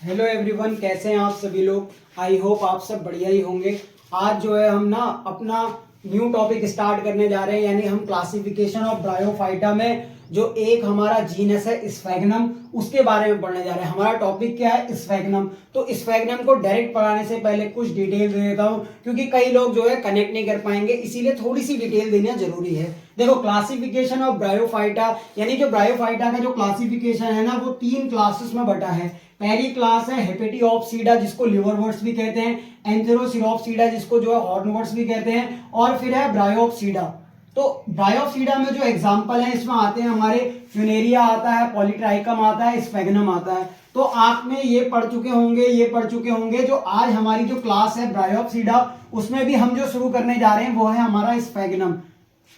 Hello everyone, कैसे हैं आप सभी लोग। आई होप आप सब बढ़िया ही होंगे। आज जो है हम ना अपना न्यू टॉपिक स्टार्ट करने जा रहे हैं, यानी हम क्लासिफिकेशन ऑफ ब्रायोफाइटा में जो एक हमारा जीनस है स्फैग्नम, उसके बारे में पढ़ने जा रहे हैं। हमारा टॉपिक क्या है? स्फैग्नम। तो स्फैग्नम को डायरेक्ट पढ़ाने से पहले कुछ डिटेल दे देता हूं, क्योंकि कई लोग जो है कनेक्ट नहीं कर पाएंगे, इसीलिए थोड़ी सी डिटेल देना जरूरी है। देखो, क्लासिफिकेशन ऑफ ब्रायोफाइटा, यानी जो ब्रायोफाइटा का जो क्लासिफिकेशन है ना, वो 3 क्लासेस में बटा है। पहली क्लास है हेपेटियोप्सीडा, जिसको लिवरवर्ट्स भी कहते हैं, एंथेरोसिरोप्सीडा जिसको जो है हॉर्नवर्ट्स भी कहते हैं, और फिर है ब्रायोप्सीडा। तो ब्रायोप्सीडा में जो एग्जांपल है इसमें आते हैं हमारे फ्यूनेरिया आता है, पॉलीट्राइकम आता है, स्फैग्नम आता है। तो आपने ये पढ़ चुके होंगे। जो आज हमारी जो क्लास है ब्रायोप्सीडा, उसमें भी हम जो शुरू करने जा रहे हैं वो है हमारा स्फैग्नम।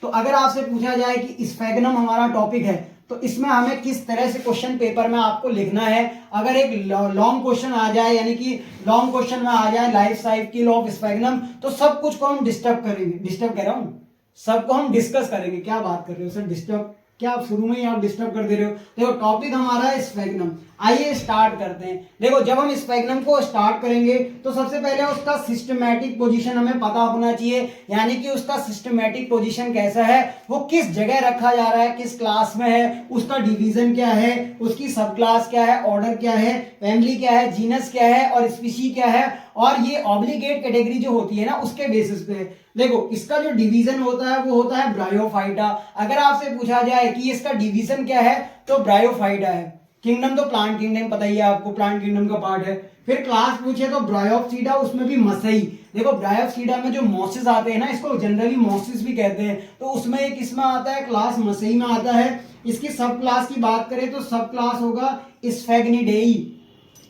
तो अगर आपसे पूछा जाए कि स्फैग्नम हमारा टॉपिक है, तो इसमें हमें किस तरह से क्वेश्चन पेपर में आपको लिखना है। अगर एक लॉन्ग क्वेश्चन आ जाए, यानी कि लॉन्ग क्वेश्चन में आ जाए लाइफ साइकिल ऑफ स्फैग्नम, तो सब कुछ को हम डिस्टर्ब कह रहा हूं, सबको हम डिस्कस करेंगे। क्या बात कर रहे हो सर, डिस्टर्ब क्या? आप शुरू में ही आप डिस्टर्ब कर दे रहे हो। देखो, टॉपिक हमारा है स्फैग्नम। आइए स्टार्ट करते हैं। देखो, जब हम स्फैग्नम को स्टार्ट करेंगे तो सबसे पहले उसका सिस्टमैटिक पोजीशन हमें पता होना चाहिए, यानी कि उसका सिस्टमैटिक पोजीशन कैसा है, वो किस जगह रखा जा रहा है, किस क्लास में है, उसका डिवीजन क्या है, उसकी सब क्लास क्या है, ऑर्डर क्या है, फैमिली क्या है, जीनस क्या है और स्पीशी क्या है। और ये ऑब्लिगेट कैटेगरी जो होती है ना, उसके बेसिस पे देखो, इसका जो डिवीजन होता है वो होता है ब्रायोफाइटा। अगर आपसे पूछा जाए कि इसका डिवीजन क्या है, तो ब्रायोफाइटा है। किंगडम तो प्लांट किंगडम पता ही है आपको, प्लांट किंगडम का पार्ट है। फिर क्लास पूछे तो ब्रायोप्सीडा, उसमें भी मसई। देखो, ब्रायोप्सीडा में जो मॉसिस आते हैं ना, इसको जनरली मॉसिस भी कहते हैं, तो उसमें एक इसमें आता है क्लास मसई में आता है। इसकी सब क्लास की बात करें तो सब क्लास होगा स्फैग्निडेई,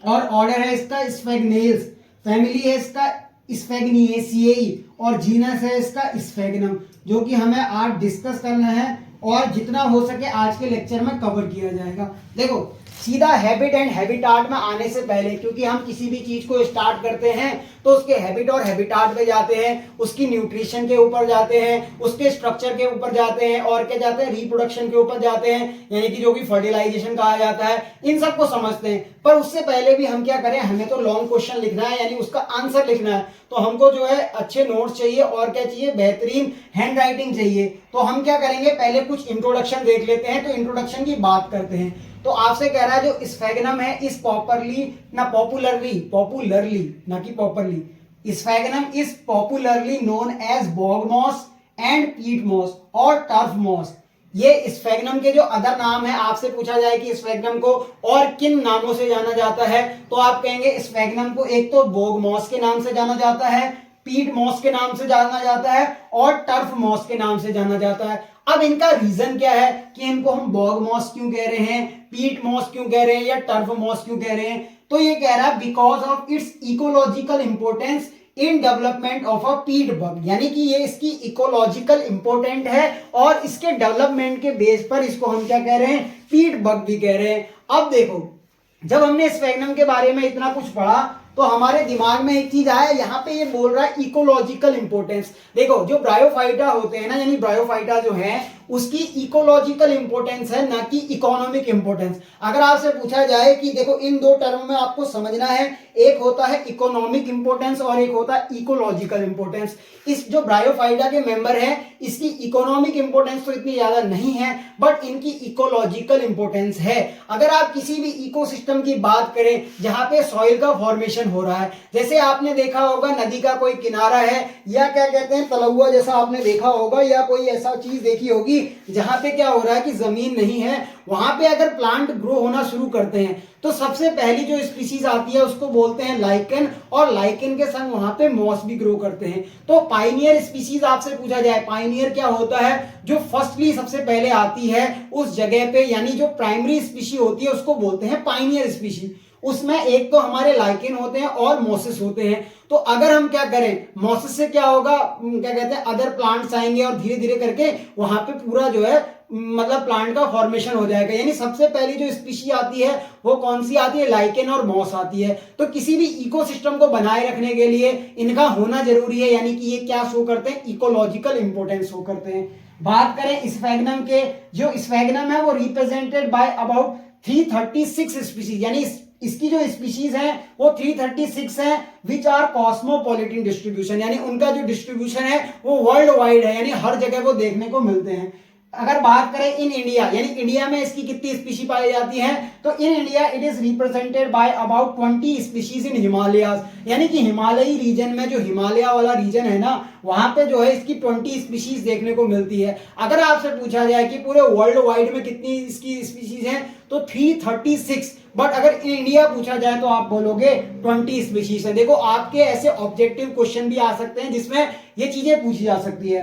और ऑर्डर है इसका स्फैग्नेल्स, फैमिली है इसका स्फैग्निएसिएई, और जीनस है इसका स्फैग्नम, जो कि हमें आज डिस्कस करना है और जितना हो सके आज के लेक्चर में कवर किया जाएगा। देखो, सीधा हैबिट एंड हैबिटाट में आने से पहले, क्योंकि हम किसी भी चीज को स्टार्ट करते हैं तो उसके हैबिट और हैबिटाट पे जाते हैं, उसकी न्यूट्रिशन के ऊपर जाते हैं, उसके स्ट्रक्चर के ऊपर जाते हैं, और क्या जाते हैं, रिप्रोडक्शन के ऊपर जाते हैं, यानी कि जो कि फर्टिलाइजेशन कहा जाता है, इन सबको समझते हैं। पर उससे पहले भी हम क्या करें, हमें तो लॉन्ग क्वेश्चन लिखना है, यानी उसका आंसर लिखना है, तो हमको जो है अच्छे नोट्स चाहिए, और क्या चाहिए, बेहतरीन हैंड राइटिंग चाहिए। तो हम क्या करेंगे, पहले कुछ इंट्रोडक्शन देख लेते हैं। तो इंट्रोडक्शन की बात करते हैं। तो आपसे कह रहा है जो स्फैग्नम है, इस पॉपुलरली ना पॉपुलरली ना कि popularly, sphagnum is popularly known as bog moss and peat moss और टर्फ मॉस। ये स्फैग्नम के जो अदर नाम है, आपसे पूछा जाए कि स्फैग्नम को और किन नामों से जाना जाता है, तो आप कहेंगे स्फैग्नम को एक तो बोग मॉस के नाम से जाना जाता है, पीट मॉस के नाम से जाना जाता है, और टर्फ मॉस के नाम से जाना जाता है। अब इनका रीजन क्या है कि इनको हम बॉग मॉस क्यों कह रहे हैं, पीट मॉस क्यों कह रहे हैं, या टर्फ मॉस क्यों कह रहे हैं? तो ये कह रहा है because of its ecological importance in development of a पीट बग, यानी कि ये इसकी इकोलॉजिकल इंपोर्टेंट है, और इसके डेवलपमेंट के बेस पर इसको हम क्या कह रहे हैं, पीट बग भी कह रहे हैं। अब देखो, जब हमने स्फैग्नम के बारे में इतना कुछ पढ़ा तो हमारे दिमाग में एक चीज आया, यहाँ पे ये बोल रहा है इकोलॉजिकल इंपोर्टेंस। देखो, जो ब्रायोफाइटा होते हैं ना, यानी ब्रायोफाइटा जो है उसकी इकोलॉजिकल इंपोर्टेंस है, ना कि इकोनॉमिक इंपोर्टेंस। अगर आपसे पूछा जाए कि देखो, इन दो टर्म में आपको समझना है, एक होता है इकोनॉमिक इंपोर्टेंस और एक होता है इकोलॉजिकल इंपोर्टेंस। इस जो ब्रायोफाइटा के मेंबर हैं, इसकी इकोनॉमिक इंपोर्टेंस तो इतनी ज्यादा नहीं है, बट इनकी इकोलॉजिकल इंपोर्टेंस है। अगर आप किसी भी इकोसिस्टम की बात करें जहां पे सॉइल का फॉर्मेशन हो रहा है, जैसे आपने देखा होगा नदी का कोई किनारा है, या क्या कहते हैं तलौआ जैसा आपने देखा होगा, या कोई ऐसा चीज देखी होगी जहां पे क्या हो रहा है कि जमीन नहीं है, वहां पे अगर प्लांट ग्रो होना शुरू करते हैं तो सबसे पहली जो स्पीशीज आती है उसको बोलते हैं लाइकेन, और लाइकेन के संग वहां पे मॉस भी ग्रो करते हैं। तो पाइनियर स्पीशीज आपसे पूछा जाए, पाइनियर क्या होता है, जो फर्स्टली सबसे पहले आती है उस जगह पे, यानी जो प्राइमरी स्पीशी होती है उसको बोलते हैं पाइनियर स्पीशी। उसमें एक तो हमारे लाइकेन होते हैं और मॉसिस होते हैं। तो अगर हम क्या करें, मॉसिस से क्या होगा, क्या कहते हैं, अदर प्लांट्स आएंगे और धीरे धीरे करके वहां पे पूरा जो है मतलब प्लांट का फॉर्मेशन हो जाएगा। यानी सबसे पहली जो स्पीशी आती है वो कौन सी आती है, लाइकेन और मॉस आती है। तो किसी भी इकोसिस्टम को बनाए रखने के लिए इनका होना जरूरी है, यानी कि ये क्या शो करते हैं, इकोलॉजिकल इंपोर्टेंस शो करते हैं। बात करें स्फैग्नम के, जो स्फैग्नम है वो रिप्रेजेंटेड बाय अबाउट 336 स्पीशीज, यानी इसकी जो स्पीशीज है वो 336 है, विच आर कॉस्मोपॉलिटन डिस्ट्रीब्यूशन, यानी उनका जो डिस्ट्रीब्यूशन है वो वर्ल्ड वाइड है, यानी हर जगह वो देखने को मिलते हैं। अगर बात करें इन इंडिया, यानी इंडिया में इसकी कितनी स्पीशी पाई जाती हैं, तो in India it is represented by about 20 species in Himalayas, यानी कि हिमालयी रीजन में, जो हिमालय वाला रीजन है ना, वहां पे जो है इसकी 20 स्पीशीज देखने को मिलती है। अगर आपसे पूछा जाए कि पूरे वर्ल्ड वाइड में कितनी इसकी स्पीशीज हैं, तो 336, बट अगर इन इंडिया पूछा जाए तो आप बोलोगे 20 स्पीशीज है। देखो आपके ऐसे ऑब्जेक्टिव क्वेश्चन भी आ सकते हैं जिसमें ये चीजें पूछी जा सकती है।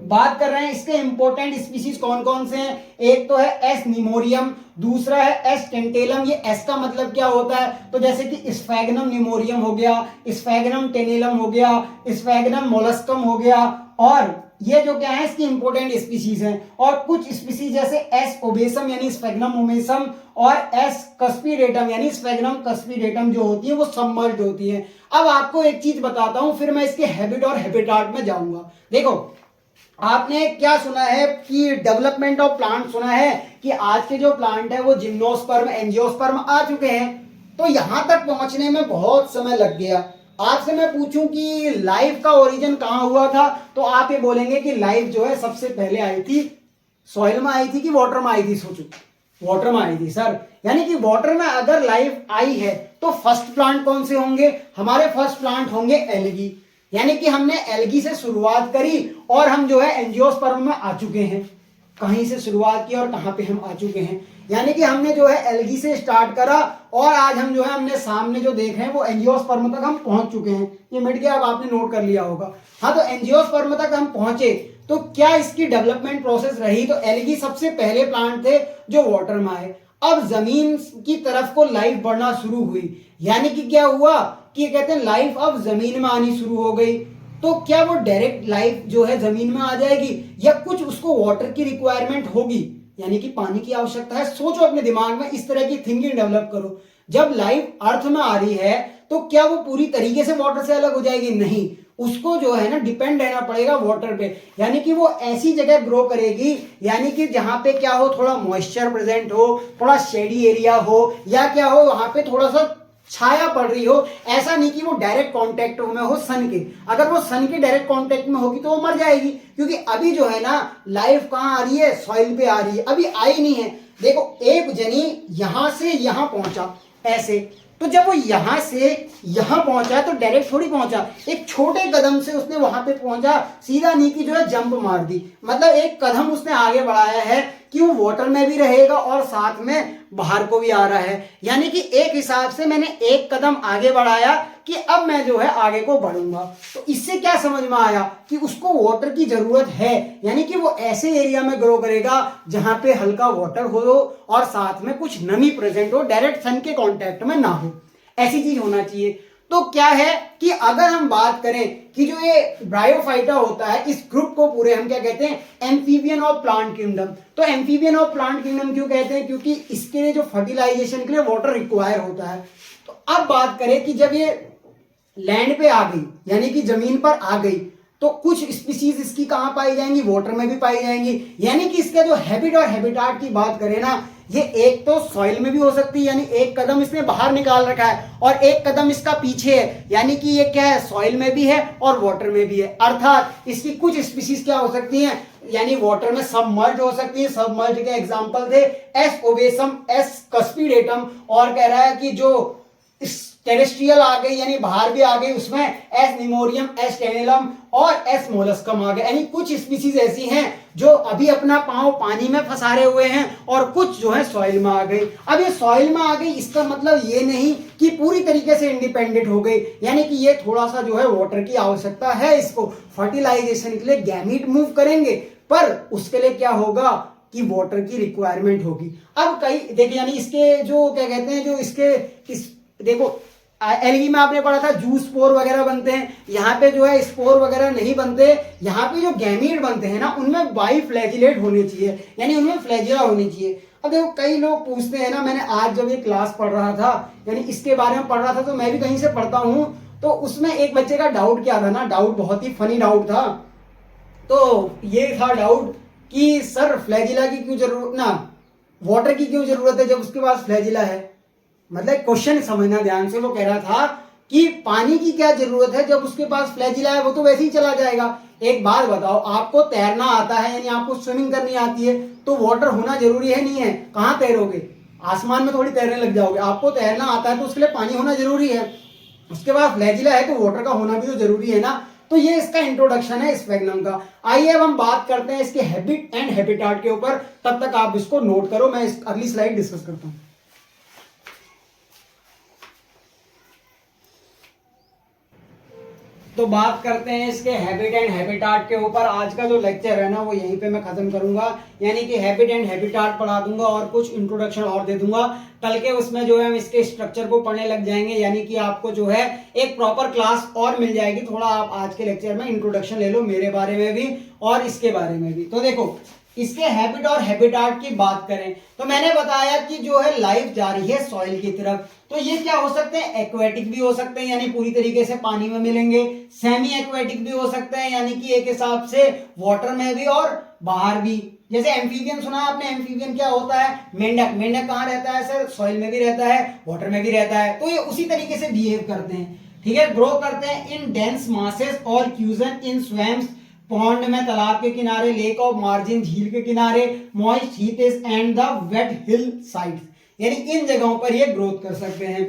बात कर रहे हैं इसके इंपॉर्टेंट स्पीशीज कौन कौन से हैं। एक तो है एस निमोरियम, दूसरा है एस टेंटेलम। ये एस का मतलब क्या होता है, तो जैसे कि स्फैगनम निमोरियम हो गया, स्फैगनम टेनेलम हो गया, स्फैगनम मोलस्कम हो गया, और ये जो क्या है इसकी इंपॉर्टेंट स्पीशीज हैं। और कुछ स्पीशीज जैसे एस ओबेसम यानी स्फैगनम ओमेसम, और एस कस्पीडेटम यानी स्फैगनम कस्पीडेटम जो होती है वो सबमर्ज्ड होती है। अब आपको एक चीज बताता हूं, फिर मैं इसके हैबिट और हैबिटाट में जाऊंगा। देखो आपने क्या सुना है कि डेवलपमेंट ऑफ प्लांट सुना है कि आज के जो प्लांट है वो जिम्नोस्पर्म एंजियोस्पर्म आ चुके हैं, तो यहां तक पहुंचने में बहुत समय लग गया। आपसे मैं पूछूं कि लाइफ का ओरिजिन कहां हुआ था, तो आप ये बोलेंगे कि लाइफ जो है सबसे पहले आई थी सॉइल में आई थी कि वाटर में आई थी। सोचो, वाटर में आई थी सर, यानी कि वाटर में अगर लाइफ आई है तो फर्स्ट प्लांट कौन से होंगे, हमारे फर्स्ट प्लांट होंगे एल्गी, यानी कि हमने एल्गी से शुरुआत करी और हम जो है एंजियोस्पर्म में आ चुके हैं। कहीं से शुरुआत की और कहां पे हम आ चुके हैं, यानी कि हमने जो है एल्गी से स्टार्ट करा और आज हम जो है हमने सामने जो देख रहे हैं वो एंजियोस्पर्म तक हम पहुंच चुके हैं। ये मिट गया, अब आपने नोट कर लिया होगा। हाँ, तो एंजियोस्पर्म तक हम पहुंचे, तो क्या इसकी डेवलपमेंट प्रोसेस रही, तो एल्गी सबसे पहले प्लांट थे जो वाटर में आए। अब जमीन की तरफ को लाइफ बढ़ना शुरू हुई, यानी कि क्या हुआ कि कहते हैं लाइफ अब जमीन में आनी शुरू हो गई। तो क्या वो डायरेक्ट लाइफ जो है जमीन में आ जाएगी या कुछ उसको वाटर की रिक्वायरमेंट होगी, यानी कि पानी की आवश्यकता है। सोचो अपने दिमाग में, इस तरह की थिंकिंग डेवलप करो। जब लाइफ अर्थ में आ रही है तो क्या वो पूरी तरीके से वाटर से अलग हो जाएगी, नहीं, उसको जो है ना डिपेंड रहना पड़ेगा वाटर पे, यानी कि वो ऐसी जगह ग्रो करेगी यानी कि जहां पे क्या हो, थोड़ा मॉइस्चर प्रेजेंट हो, थोड़ा शेडी एरिया हो, या क्या हो वहां पे थोड़ा सा छाया पड़ रही हो। ऐसा नहीं कि वो डायरेक्ट कांटेक्ट में हो सन के, अगर वो सन के डायरेक्ट कांटेक्ट में होगी तो वो मर जाएगी, क्योंकि अभी जो है ना लाइफ कहां आ रही है, सॉइल पे आ रही है, अभी आई नहीं है। देखो एक जनी यहां से यहां पहुंचा ऐसे, तो जब वो यहां से यहां पहुंचा तो डायरेक्ट थोड़ी पहुंचा, एक छोटे कदम से उसने वहां पे पहुंचा, सीधा नहीं कि जो है जंप मार दी, मतलब एक कदम उसने आगे बढ़ाया है कि वो वाटर में भी रहेगा और साथ में बाहर को भी आ रहा है। यानी कि एक हिसाब से मैंने एक कदम आगे बढ़ाया कि अब मैं जो है आगे को बढ़ूंगा। तो इससे क्या समझ में आया कि उसको वाटर की जरूरत है, यानी कि वो ऐसे एरिया में ग्रो करेगा जहां पे हल्का वाटर हो और साथ में कुछ नमी प्रेजेंट हो, डायरेक्ट सन के कांटेक्ट में ना हो, ऐसी चीज होना चाहिए। तो क्या है कि अगर हम बात करें कि जो ये ब्रायोफाइटा होता है, इस ग्रुप को पूरे हम क्या कहते हैं, एम्फीबियन ऑफ प्लांट किंगडम। तो एम्फीबियन ऑफ प्लांट किंगडम क्यों कहते हैं, क्योंकि इसके लिए जो फर्टिलाइजेशन के लिए वाटर रिक्वायर होता है। तो अब बात करें कि जब ये लैंड पे आ गई, यानी कि जमीन पर आ गई, तो कुछ स्पीसीज इसकी कहां पाई जाएंगी, वाटर में भी पाई जाएंगी। यानी कि इसका जो हैबिट और हैबिटाट की बात करें ना, ये एक तो सॉइल में भी हो सकती है, यानी एक कदम इसने बाहर निकाल रखा है और एक कदम इसका पीछे है, यानी कि ये क्या है, सॉइल में भी है और वाटर में भी है। अर्थात इसकी कुछ स्पीसीज क्या हो सकती हैं, यानी वाटर में सबमर्ज हो सकती है। सबमर्ज के एग्जांपल थे एस ओबेसम, एस कस्पीडेटम, और कह रहा है कि जो टेरेस्ट्रियल आ गई यानी बाहर भी आ गई, उसमें एस निमोरियम, एस टेनेलम और एस मोलस्कम आ गए। यानी कुछ स्पीसीज ऐसी हैं जो अभी अपना पांव पानी में फंसारे हुए हैं और कुछ जो है सॉइल में आ गई। अब ये सॉइल में आ गई, इसका मतलब ये नहीं कि पूरी तरीके से इंडिपेंडेंट हो गई, यानी कि ये थोड़ा सा जो है वाटर की आवश्यकता है इसको फर्टिलाइजेशन के लिए, गैमीट मूव करेंगे, पर उसके लिए क्या होगा कि वाटर की रिक्वायरमेंट होगी। अब कई देखिए, यानी इसके जो क्या कहते हैं, जो इसके देखो एल्गी में आपने पढ़ा था जू स्पोर वगैरह बनते हैं, यहाँ पे जो है स्पोर वगैरह नहीं बनते। यहाँ पे जो गैमीट बनते हैं ना, उनमें बाइफ्लैजिलेट होने चाहिए, यानी उनमें फ्लैजिला होनी चाहिए। अब देखो कई लोग पूछते हैं ना, मैंने आज जब ये क्लास पढ़ रहा था, यानी इसके बारे में पढ़ रहा था, तो मैं भी कहीं से पढ़ता हूँ, तो उसमें एक बच्चे का डाउट क्या था ना, डाउट बहुत ही फनी डाउट था। तो ये था डाउट कि सर फ्लैजिला की क्यों जरूरत ना, वाटर की क्यों जरूरत है जब उसके पास फ्लैजिला है। मतलब क्वेश्चन समझना ध्यान से। वो कह रहा था कि पानी की क्या जरूरत है जब उसके पास फ्लैजिला है, वो तो वैसे ही चला जाएगा। एक बात बताओ, आपको तैरना आता है यानी आपको स्विमिंग करनी आती है, तो वाटर होना जरूरी है नहीं है? कहाँ तैरोगे? आसमान में थोड़ी तैरने लग जाओगे। आपको तैरना आता है तो उसके लिए पानी होना जरूरी है। उसके बाद फ्लैजिला है तो वाटर का होना भी तो जरूरी है ना। तो ये इसका इंट्रोडक्शन है स्फेग्नम का। आइए अब हम बात करते हैं इसके हैबिट एंड हैबिटाट के ऊपर। तब तक आप इसको नोट करो, मैं अगली स्लाइड डिस्कस करता हूं। तो बात करते हैं इसके हैबिट एंड हैबिटाट के ऊपर। आज का जो लेक्चर है ना वो यहीं पे मैं खत्म करूंगा, यानी कि हैबिट एंड हैबिटाट पढ़ा दूंगा और कुछ इंट्रोडक्शन और दे दूंगा। कल के उसमें जो है हम इसके स्ट्रक्चर को पढ़ने लग जाएंगे, यानी कि आपको जो है एक प्रॉपर क्लास और मिल जाएगी। थोड़ा आप आज के लेक्चर में इंट्रोडक्शन ले लो मेरे बारे में भी और इसके बारे में भी। तो देखो, इसके हैबिट और हैबिटाट की बात करें तो मैंने बताया कि जो है लाइफ जा रही है सॉइल की तरफ। तो ये क्या हो सकते हैं? एक्वेटिक भी हो सकते हैं, यानी पूरी तरीके से पानी में मिलेंगे। सेमी एक्वेटिक भी हो सकते हैं, यानी कि एक हिसाब से वाटर में भी और बाहर भी। जैसे एम्फीबियन सुना है आपने? एम्फीबियन क्या होता है? मेंढक। मेंढक कहाँ रहता है सर? सॉइल में भी रहता है, वाटर में भी रहता है। तो ये उसी तरीके से बिहेव करते हैं, ठीक है। ग्रो करते हैं इन डेंस मासेस और क्यूजन इन स्वैम्स, पॉन्ड में, तालाब के किनारे, लेक ऑफ मार्जिन, झील के किनारे, moist heaths and the wet hill sides, यानी इन जगहों पर ये ग्रोथ कर सकते हैं।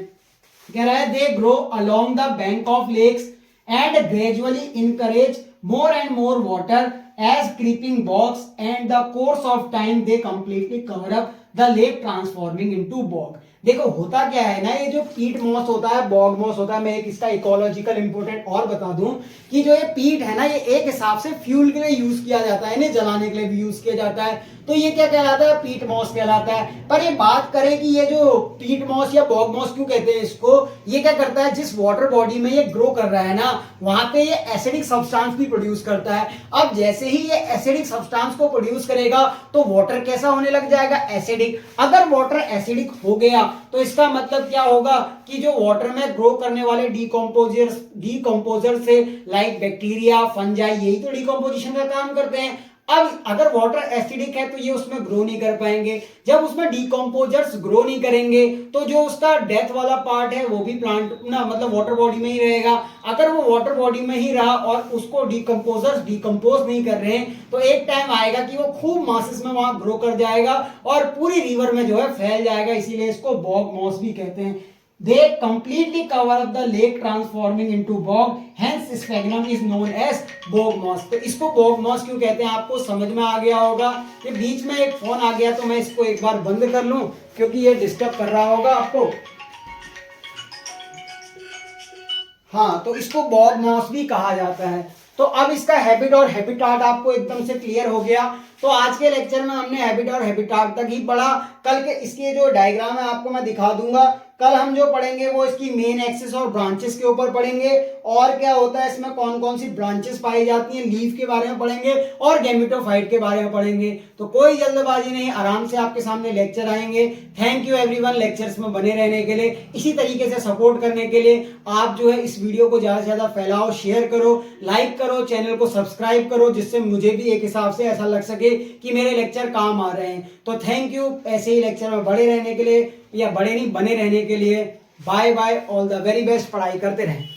कह रहा है they grow along the bank of lakes and gradually encourage more and more water as creeping bogs and the course of time they completely cover up the lake transforming into bog. देखो होता क्या है ना, ये जो पीट moss होता है, बॉग मॉस होता है, मैं एक इसका इकोलॉजिकल इंपोर्टेंट और बता दूं कि जो ये पीट है ना, ये एक हिसाब से फ्यूल के लिए यूज किया जाता है, इन्हें जलाने के लिए भी यूज किया जाता है। तो ये क्या कहलाता है? पीट मॉस कहलाता है। पर ये बात करें कि ये जो पीट मॉस या बॉग मॉस क्यों कहते हैं इसको, ये क्या करता है, जिस वाटर बॉडी में ये ग्रो कर रहा है ना, वहां पे ये एसिडिक सब्सटेंस भी प्रोड्यूस करता है। अब जैसे ही ये एसिडिक सब्सटेंस को प्रोड्यूस करेगा तो वाटर कैसा होने लग जाएगा? एसिडिक। अगर वाटर एसिडिक हो गया तो इसका मतलब क्या होगा कि जो वाटर में ग्रो करने वाले डीकंपोजर से लाइक बैक्टीरिया, फंजाई, यही तो डीकंपोजिशन का काम करते हैं। अब अगर वाटर एसिडिक है तो ये उसमें ग्रो नहीं कर पाएंगे। जब उसमें डीकंपोजर्स ग्रो नहीं करेंगे तो जो उसका डेथ वाला पार्ट है वो भी प्लांट ना मतलब वाटर बॉडी में ही रहेगा। अगर वो वाटर बॉडी में ही रहा और उसको डीकंपोजर्स डीकंपोज नहीं कर रहे हैं तो एक टाइम आएगा कि वो खूब मासेस में वहां ग्रो कर जाएगा और पूरी रिवर में जो है फैल जाएगा। इसीलिए इसको बॉग मॉस भी कहते हैं। They completely cover up the lake transforming into bog, hence sphagnum is known as bog moss। तो इसको bog moss क्यों कहते हैं आपको समझ में आ गया होगा। ये बीच में एक फोन आ गया तो मैं इसको एक बार बंद कर लूं क्योंकि ये डिस्टर्ब कर रहा होगा आपको। हाँ, तो इसको बॉग मॉस भी कहा जाता है। तो अब इसका हैबिट और हैबिटाट आपको एकदम से क्लियर हो गया। तो आज के लेक्चर में हमने हैबिट और हैबिटाट तक ही पढ़ा। कल के इसके जो डायग्राम है आपको मैं दिखा दूंगा। कल हम जो पढ़ेंगे वो इसकी मेन एक्सिस और ब्रांचेस के ऊपर पढ़ेंगे और क्या होता है इसमें कौन कौन सी ब्रांचेस पाई जाती हैं, लीफ के बारे में पढ़ेंगे और गैमेटोफाइट के बारे में पढ़ेंगे। तो कोई जल्दबाजी नहीं, आराम से आपके सामने लेक्चर आएंगे। थैंक यू एवरीवन लेक्चर्स में बने रहने के लिए, इसी तरीके से सपोर्ट करने के लिए। आप जो है इस वीडियो को ज्यादा से ज्यादा फैलाओ, शेयर करो, लाइक करो, चैनल को सब्सक्राइब करो, जिससे मुझे भी एक हिसाब से ऐसा लग सके कि मेरे लेक्चर काम आ रहे हैं। तो थैंक यू ऐसे ही लेक्चर में बड़े रहने के लिए या बड़े नहीं बने रहने के लिए। Bye bye, all the very best, पढ़ाई करते रहें।